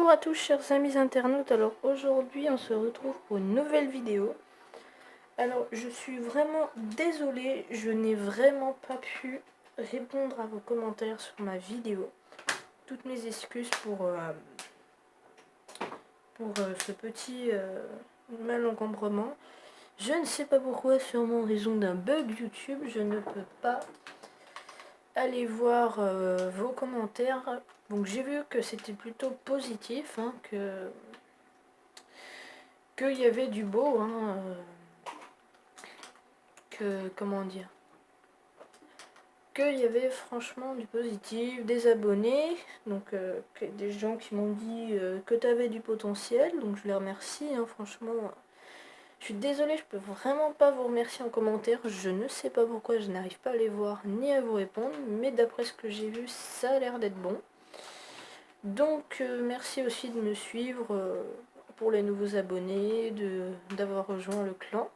Bonjour à tous chers amis internautes, alors aujourd'hui on se retrouve pour une nouvelle vidéo. Alors je suis vraiment désolée, je n'ai vraiment pas pu répondre à vos commentaires sur ma vidéo. Toutes mes excuses pour ce petit mal-encombrement. Je ne sais pas pourquoi, sûrement en raison d'un bug YouTube, je ne peux pas aller voir vos commentaires. Donc j'ai vu que c'était plutôt positif, hein, qu'il y avait du beau, hein, comment dire, qu'il y avait franchement du positif, des abonnés, donc des gens qui m'ont dit que tu avais du potentiel, donc je les remercie, hein, franchement. Je suis désolée, je peux vraiment pas vous remercier en commentaire, je ne sais pas pourquoi je n'arrive pas à les voir ni à vous répondre, mais d'après ce que j'ai vu, ça a l'air d'être bon. Donc merci aussi de me suivre pour les nouveaux abonnés, d'avoir rejoint le clan.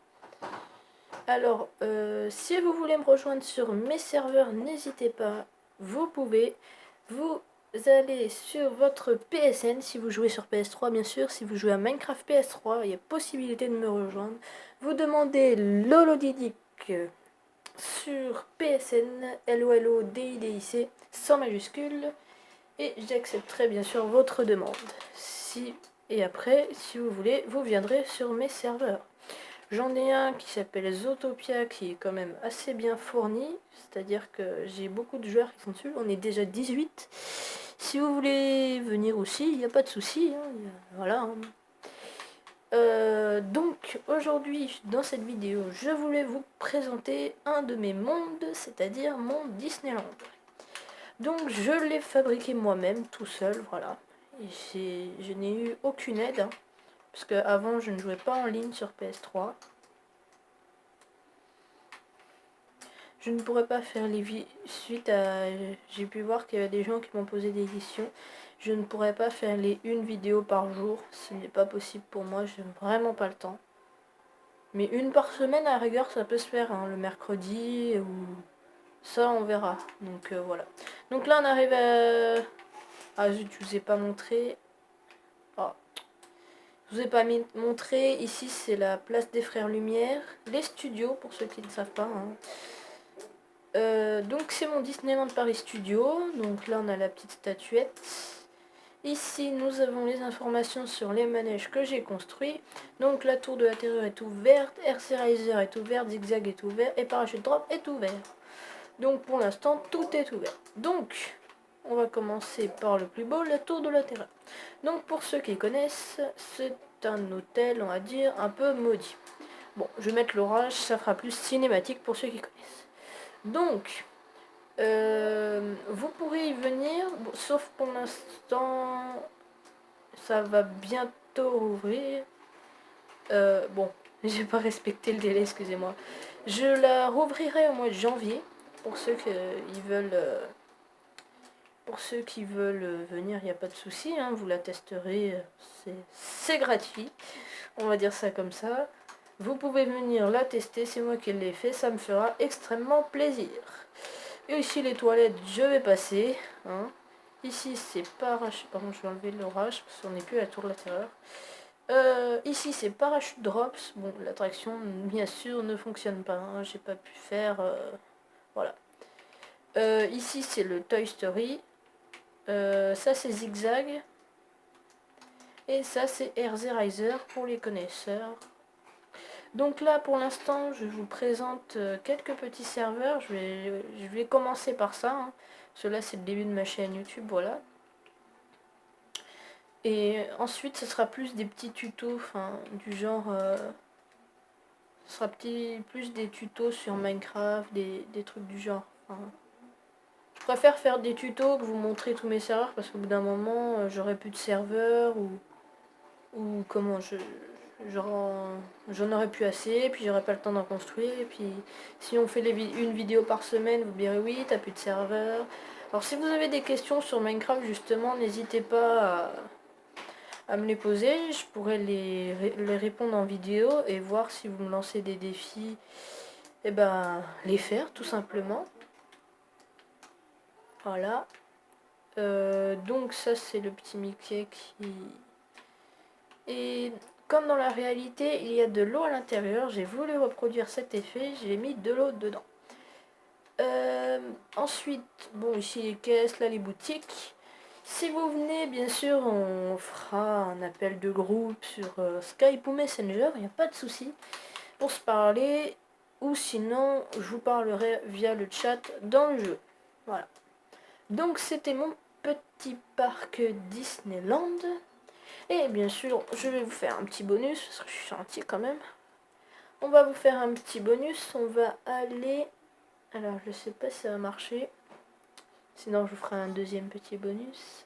Alors, si vous voulez me rejoindre sur mes serveurs, n'hésitez pas, vous pouvez. Vous allez sur votre PSN, si vous jouez sur PS3 bien sûr, si vous jouez à Minecraft PS3, il y a possibilité de me rejoindre. Vous demandez Lolodidic sur PSN, LOLODIDIC, sans majuscule, et j'accepterai bien sûr votre demande. Et après, si vous voulez, vous viendrez sur mes serveurs. J'en ai un qui s'appelle Zootopia qui est quand même assez bien fourni, c'est-à-dire que j'ai beaucoup de joueurs qui sont dessus, on est déjà 18. Si vous voulez venir aussi, il n'y a pas de souci, hein, voilà. Donc aujourd'hui, dans cette vidéo, je voulais vous présenter un de mes mondes, c'est-à-dire mon Disneyland. Donc je l'ai fabriqué moi-même, tout seul, voilà. Et je n'ai eu aucune aide, hein, parce qu'avant je ne jouais pas en ligne sur PS3. Je ne pourrais pas faire les suite à... J'ai pu voir qu'il y avait des gens qui m'ont posé des questions. Je ne pourrais pas faire une vidéo par jour. Ce n'est pas possible pour moi. Je n'ai vraiment pas le temps. Mais une par semaine, à la rigueur, ça peut se faire. Hein, le mercredi ou... Ça, on verra. Donc voilà. Donc là, on arrive à... Ah zut, je vous ai pas montré. Oh. Je vous ai pas montré. Ici, c'est la place des Frères Lumière. Les studios, pour ceux qui ne savent pas. Hein. Donc c'est mon Disneyland Paris Studio. Donc là on a la petite statuette. Ici nous avons les informations sur les manèges que j'ai construits. Donc la tour de la terreur est ouverte, RC Riser est ouverte, Zigzag est ouvert et Parachute Drop est ouvert. Donc pour l'instant tout est ouvert. Donc on va commencer par le plus beau, la tour de la terreur. Donc pour ceux qui connaissent, c'est un hôtel on va dire un peu maudit. Bon, je vais mettre l'orage, ça fera plus cinématique pour ceux qui connaissent. Donc, vous pourrez y venir, bon, sauf pour l'instant, ça va bientôt rouvrir. Bon, j'ai pas respecté le délai, excusez-moi. Je la rouvrirai au mois de janvier, pour ceux qui veulent... venir, il n'y a pas de souci, hein, vous la testerez, c'est gratuit, on va dire ça comme ça. Vous pouvez venir la tester, c'est moi qui l'ai fait, ça me fera extrêmement plaisir. Et ici les toilettes, je vais passer. Hein. Ici c'est parachute. Pardon, je vais enlever l'orage parce qu'on n'est plus à la tour de la terreur. Ici c'est parachute drops. Bon, l'attraction bien sûr ne fonctionne pas. Hein. J'ai pas pu faire. Voilà. Ici c'est le Toy Story. Ça c'est Zigzag. Et ça c'est RZ Riser pour les connaisseurs. Donc là pour l'instant je vous présente quelques petits serveurs, je vais commencer par ça, hein. Cela c'est le début de ma chaîne YouTube, voilà. Et ensuite ce sera plus des petits tutos, enfin du genre, ce sera plus des tutos sur Minecraft, des trucs du genre. Enfin, je préfère faire des tutos que vous montrer tous mes serveurs parce qu'au bout d'un moment j'aurai plus de serveurs ou comment j'en aurais plus assez, puis j'aurais pas le temps d'en construire, et puis si on fait une vidéo par semaine, vous direz oui, t'as plus de serveur. Alors si vous avez des questions sur Minecraft justement, n'hésitez pas à me les poser, je pourrais les répondre en vidéo et voir si vous me lancez des défis, et ben les faire tout simplement. Voilà. Donc ça c'est le petit Mickey qui... Et comme dans la réalité il y a de l'eau à l'intérieur, j'ai voulu reproduire cet effet, j'ai mis de l'eau dedans. Ensuite, bon ici les caisses, là les boutiques. Si vous venez, bien sûr, on fera un appel de groupe sur Skype ou Messenger, il n'y a pas de souci, pour se parler. Ou sinon, je vous parlerai via le chat dans le jeu. Voilà. Donc c'était mon petit parc Disneyland. Et bien sûr, je vais vous faire un petit bonus, parce que je suis gentil quand même. On va vous faire un petit bonus, on va aller... Alors, je sais pas si ça va marcher. Sinon, je vous ferai un deuxième petit bonus.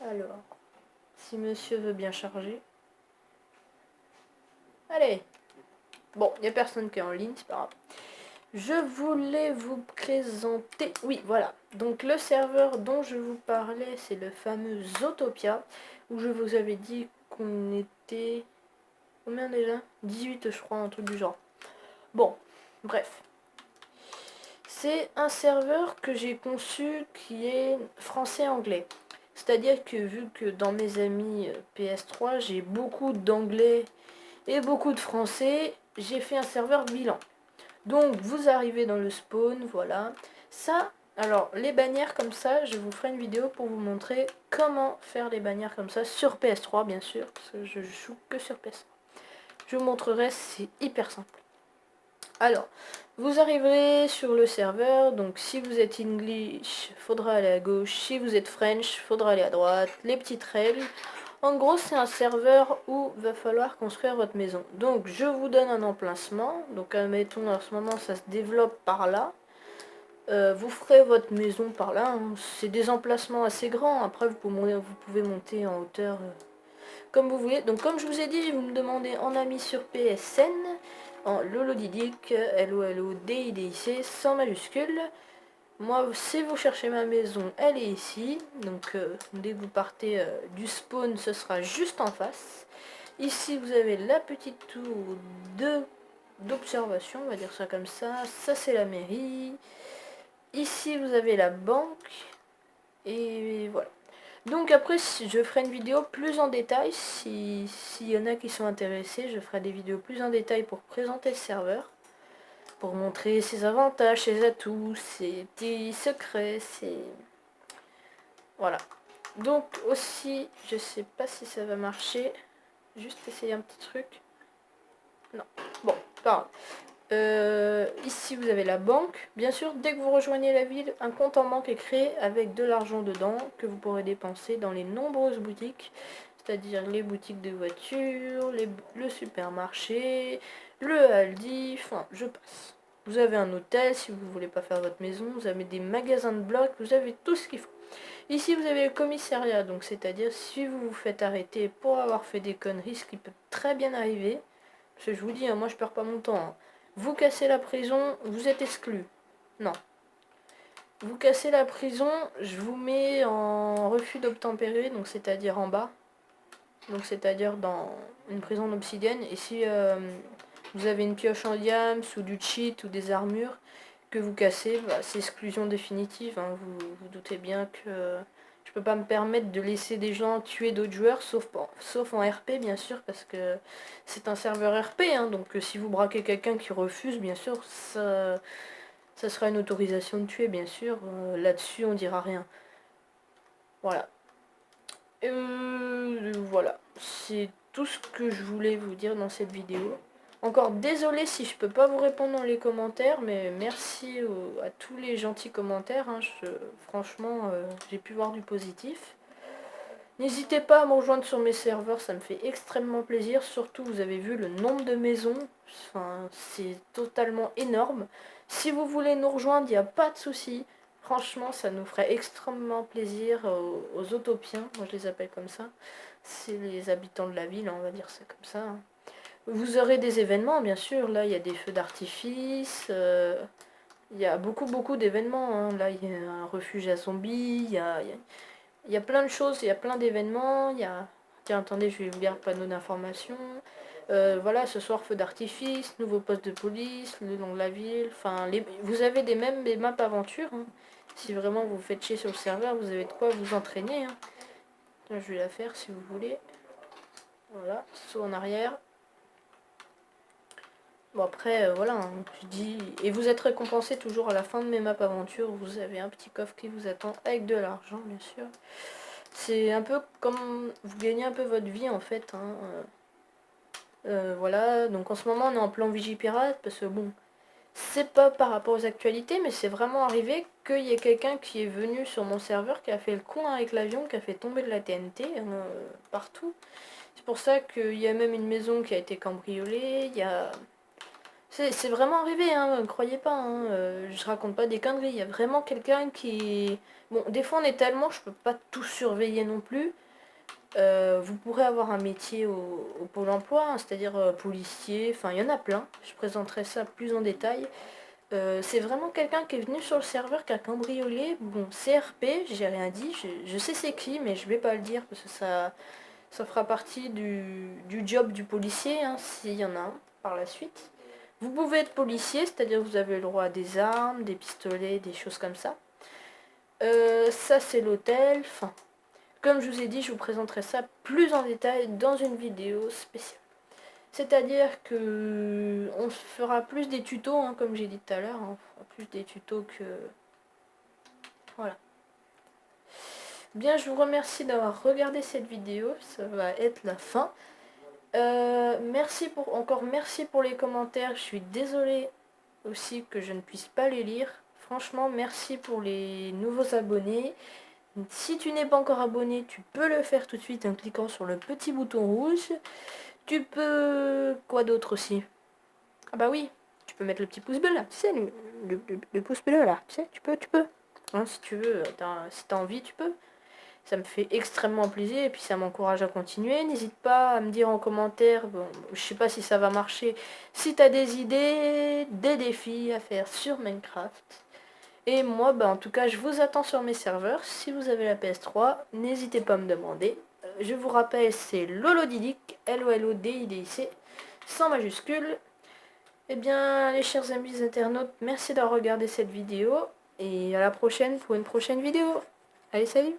Alors, si monsieur veut bien charger. Allez. Bon, il n'y a personne qui est en ligne, c'est pas grave. Je voulais vous présenter... Oui, voilà. Donc le serveur dont je vous parlais, c'est le fameux Zootopia, où je vous avais dit qu'on était... Combien déjà? 18, je crois, un truc du genre. Bon, bref. C'est un serveur que j'ai conçu qui est français-anglais. C'est-à-dire que vu que dans mes amis PS3, j'ai beaucoup d'anglais et beaucoup de français, j'ai fait un serveur bilan. Donc vous arrivez dans le spawn, voilà. Ça, alors les bannières comme ça, je vous ferai une vidéo pour vous montrer comment faire les bannières comme ça sur PS3 bien sûr, parce que je joue que sur PS3. Je vous montrerai, c'est hyper simple. Alors, vous arriverez sur le serveur, donc si vous êtes English, faudra aller à gauche, si vous êtes French, faudra aller à droite, les petites règles. En gros, c'est un serveur où va falloir construire votre maison. Donc, je vous donne un emplacement. Donc, admettons, en ce moment, ça se développe par là. Vous ferez votre maison par là. Hein. C'est des emplacements assez grands. Après, vous pouvez monter en hauteur comme vous voulez. Donc, comme je vous ai dit, vous me demandez en ami sur PSN, en Lolodidic, LOLODIDIC, sans majuscule. Moi, si vous cherchez ma maison, elle est ici. Donc, dès que vous partez du spawn, ce sera juste en face. Ici, vous avez la petite tour d'observation, on va dire ça comme ça. Ça, c'est la mairie. Ici, vous avez la banque. Et voilà. Donc après, je ferai une vidéo plus en détail. S'il y en a qui sont intéressés, je ferai des vidéos plus en détail pour présenter le serveur. Pour montrer ses avantages, ses atouts, ses petits secrets, ses... Voilà. Donc aussi, je sais pas si ça va marcher. Juste essayer un petit truc. Non. Bon, pas grave. Ici, vous avez la banque. Bien sûr, dès que vous rejoignez la ville, un compte en banque est créé avec de l'argent dedans que vous pourrez dépenser dans les nombreuses boutiques. C'est-à-dire les boutiques de voitures, le supermarché, le Aldi, enfin, je passe. Vous avez un hôtel si vous ne voulez pas faire votre maison, vous avez des magasins de blocs, vous avez tout ce qu'il faut. Ici, vous avez le commissariat, donc c'est-à-dire si vous vous faites arrêter pour avoir fait des conneries, ce qui peut très bien arriver, parce que je vous dis, hein, moi je perds pas mon temps. Hein. Vous cassez la prison, vous êtes exclu. Non. Vous cassez la prison, je vous mets en refus d'obtempérer, donc c'est-à-dire en bas. Donc c'est-à-dire dans une prison d'obsidienne. Et si vous avez une pioche en diams ou du cheat ou des armures que vous cassez, bah, c'est exclusion définitive. Hein. Vous doutez bien que je peux pas me permettre de laisser des gens tuer d'autres joueurs, sauf en RP bien sûr, parce que c'est un serveur RP. Hein. Donc si vous braquez quelqu'un qui refuse, bien sûr, ça sera une autorisation de tuer, bien sûr. Là-dessus, on dira rien. Voilà. Voilà, c'est tout ce que je voulais vous dire dans cette vidéo. Encore désolé si je peux pas vous répondre dans les commentaires, mais merci à tous les gentils commentaires. Hein. Franchement, j'ai pu voir du positif. N'hésitez pas à me rejoindre sur mes serveurs, ça me fait extrêmement plaisir. Surtout, vous avez vu le nombre de maisons, enfin, c'est totalement énorme. Si vous voulez nous rejoindre, il n'y a pas de souci. Franchement, ça nous ferait extrêmement plaisir aux Utopiens, moi je les appelle comme ça. C'est les habitants de la ville, on va dire ça comme ça. Hein. Vous aurez des événements, bien sûr. Là, il y a des feux d'artifice. Il y a beaucoup d'événements. Hein. Là, il y a un refuge à zombies. Il y a plein de choses. Il y a plein d'événements. Tiens, attendez, je vais vous lire le panneau d'information. Voilà, ce soir feu d'artifice, nouveau poste de police, le long de la ville, enfin, vous avez des maps aventures, hein. Si vraiment vous vous faites chier sur le serveur, vous avez de quoi vous entraîner, hein. Là, je vais la faire si vous voulez. Voilà, saut en arrière. Bon après, voilà, hein, je dis... Et vous êtes récompensé toujours à la fin de mes maps aventures, vous avez un petit coffre qui vous attend avec de l'argent, bien sûr. C'est un peu comme... Vous gagnez un peu votre vie, en fait, hein. Voilà, donc en ce moment, on est en plan Vigipirate, parce que bon... C'est pas par rapport aux actualités, mais c'est vraiment arrivé qu'il y ait quelqu'un qui est venu sur mon serveur, qui a fait le con avec l'avion, qui a fait tomber de la TNT partout. C'est pour ça qu'il y a même une maison qui a été cambriolée, il y a... C'est vraiment arrivé, hein, croyez pas, hein, je raconte pas des conneries, il y a vraiment quelqu'un qui... Bon, des fois on est tellement, je peux pas tout surveiller non plus. Vous pourrez avoir un métier au Pôle emploi, hein, c'est-à-dire policier, enfin il y en a plein, je présenterai ça plus en détail. C'est vraiment quelqu'un qui est venu sur le serveur, qui a cambriolé. Bon, CRP, j'ai rien dit, je sais c'est qui, mais je vais pas le dire parce que ça fera partie du job du policier, hein, s'il y en a un par la suite. Vous pouvez être policier, c'est-à-dire que vous avez le droit à des armes, des pistolets, des choses comme ça. Ça c'est l'hôtel, enfin, comme je vous ai dit, je vous présenterai ça plus en détail dans une vidéo spéciale. C'est-à-dire que on fera plus des tutos, hein, comme j'ai dit tout à l'heure, hein, on fera plus des tutos que... Voilà. Bien, je vous remercie d'avoir regardé cette vidéo, ça va être la fin. Merci pour les commentaires, je suis désolée aussi que je ne puisse pas les lire. Franchement, merci pour les nouveaux abonnés. Si tu n'es pas encore abonné, tu peux le faire tout de suite en cliquant sur le petit bouton rouge. Tu peux... Quoi d'autre aussi? Ah bah oui, tu peux mettre le petit pouce bleu là, tu sais, le pouce bleu là, tu sais, tu peux. Hein, si tu veux, si t'as envie, tu peux. Ça me fait extrêmement plaisir et puis ça m'encourage à continuer. N'hésite pas à me dire en commentaire, bon, je sais pas si ça va marcher, si t'as des idées, des défis à faire sur Minecraft. Et moi, bah, en tout cas, je vous attends sur mes serveurs. Si vous avez la PS3, n'hésitez pas à me demander. Je vous rappelle, c'est Lolodidic, Lolodidic, sans majuscule. Eh bien, les chers amis internautes, merci d'avoir regardé cette vidéo. Et à la prochaine pour une prochaine vidéo. Allez, salut!